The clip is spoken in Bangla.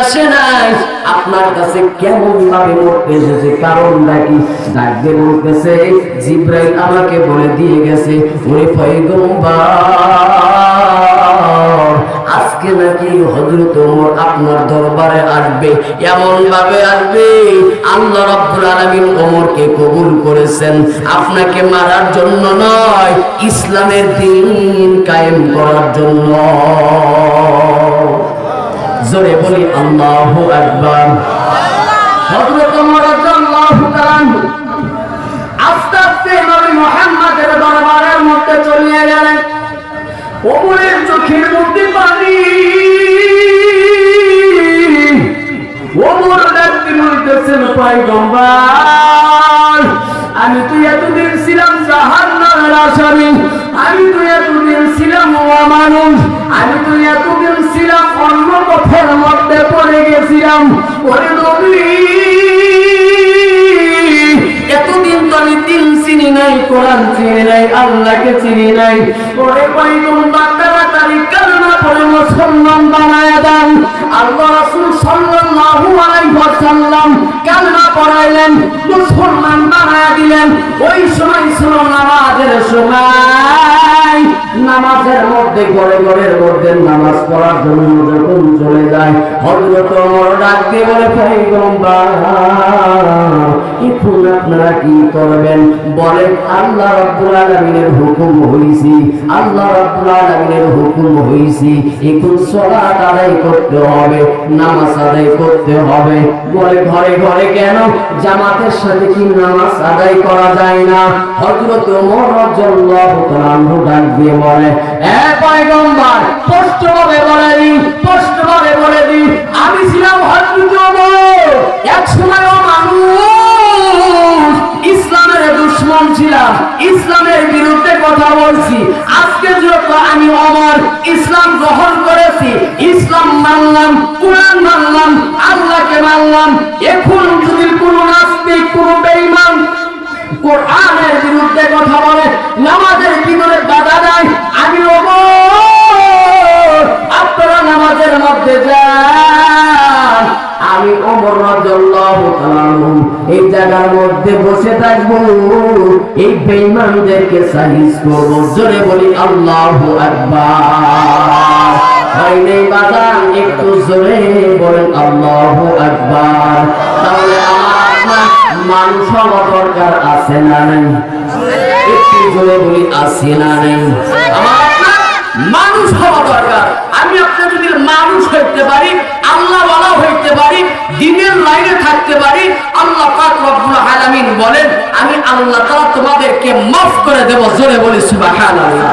আসে নাই, আপনার কাছে কেমন ভাবে মরতে এসেছে, কারণটা কি? ডাকতে বলতেছে, জিব্রাইল আমাকে বলে দিয়ে গেছে, ওরে পয়গম্বর, আজকে নাকি হযরত ওমর আপনার দরবারে আসবে, এমন ভাবে আসবে আল্লাহ রাব্বুল আলামিন ওমরকে কবুল করেছেন আপনাকে মারার জন্য নয়, ইসলামের দ্বীন কায়েম করার জন্য। জোরে বলি আল্লাহু আকবার। হযরত ওমর রাদিয়াল্লাহু তাআলা আস্তে আস্তে নবী মুহাম্মদের দরবারের মধ্যে চলে গেলেন। ওমরের চোখের মধ্যে পানি। ওমর ডাকতে বলতেছেন, পয়গম্বর, আমি তো এতদিন ছিলাম জাহান্নামের আসামি, আমি তো এতদিন ছিলাম অমানুষ, আমি তো এতদিন ছিলাম অন্য পথের মধ্যে পড়ে গেছিলাম। ওরে নবী, এতদিন তো আমি দিন চিনি নাই, কোরআন চিনি নাই, আল্লাহকে চিনি নাই। ওরে পয়গম্বর, তাড়াতাড়ি কালেমা পড়ে মুসলমান বানায় দেন। আল্লাহ রাসূল সাল্লাল্লাহু আলাইহি ওয়াসাল্লাম কালেমা পড়াইলেন, মুসলমান বানায় দিলেন। ওই সময় ছিল নামাজের সময়, নামাজের মধ্যে ঘরে ঘরের মধ্যে নামাজ পড়ার জন্য যখন চলে যায়, হযরত ওমর ডাক দিয়ে বলে, পয়গম্বর, এখন আপনারা কি করবেন? বলে, আল্লাহ রাব্বুল আলামিনের হুকুম হইছে, আল্লাহ রাব্বুল আলামিনের হুকুম হইছে, এখন সালাত আদায় করতে হবে, নামাজ আদায় করতে হবে। বলে, ঘরে ঘরে কেন? জামাতের সাথে কি নামাজ আদায় করা যায় না? হযরত ওমর রাদিয়াল্লাহু তাআলা ডাক দিয়ে বলে, এ পয়গম্বর, স্পষ্টভাবে বলে দিই, স্পষ্টভাবে বলে দিই, আমি ছিলাম হযরত ওমর, এক সময় মানুষ, ইসলামের দুশমন ছিলাম, ইসলামের বিরুদ্ধে কথা বলছি। আজকে যত আমি ওমর ইসলাম গ্রহণ করেছি, ইসলাম মানলাম, কোরআন মানলাম, আল্লাহকে মানলাম। এখন যদি কোন নাস্তিক, কোন বেঈমান কোরআনের বিরুদ্ধে কথা বলে, নামাজের ভিতরে বাধা দেয়, আমি ওমর, আপনারা নামাজের মধ্যে যান, আমি ওমর রাদিয়াল্লাহু তাআলা এই জায়গার মধ্যে বসে থাকবো, এই বেঈমানদেরকে সাইজ করব। জোরে বলি আল্লাহু আকবার। হয় নেই বাজান, একটু জোরে বলেন আল্লাহু আকবার। তাহলে আমার মানুষ হওয়া দরকার আছে না নাই? একটু জোরে বলি, আছে না নাই? আমার মানুষ হওয়া দরকার। আমি আপনি যদি মানুষ হইতে পারি, আল্লাহ ওয়ালা হইতে পারি, দ্বীনের লাইনে থাকতে পারি, আল্লাহ পাক রব্বুল আলামিন বলেন, আমি আল্লাহ তাআলা তোমাদেরকে মাফ করে দেব। জোরে বলি সুবহানাল্লাহ।